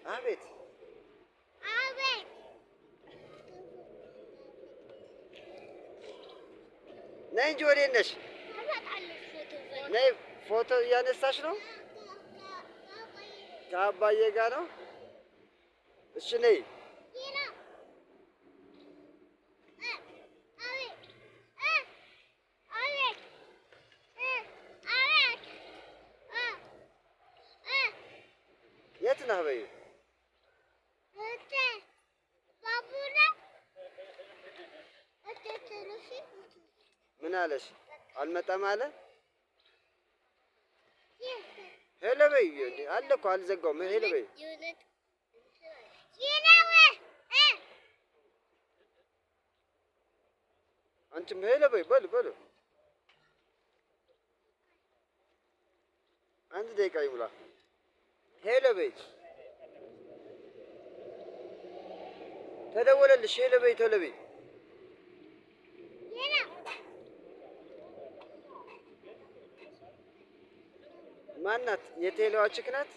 አቤት አቤት ነይ እንጂ ወዴት ነሽ? ነይ ፎቶ እያነሳሽ ነው? ከአባዬ ጋር ነው? እሺ ነይ። የት ነህ በይው? ምን አለሽ? አልመጣም አለ። ሄሎ በይ እንዴ አለ እኮ አልዘጋውም። ሄሎ በይ አንቺም ሄሎ በይ በሉ አንድ ደቂቃ ይሙላ። ሄሎ በይ ተደወለልሽ። ሄሎ በይ ቶሎ በይ። ማናት? የቴሌዋ ችክ ናት።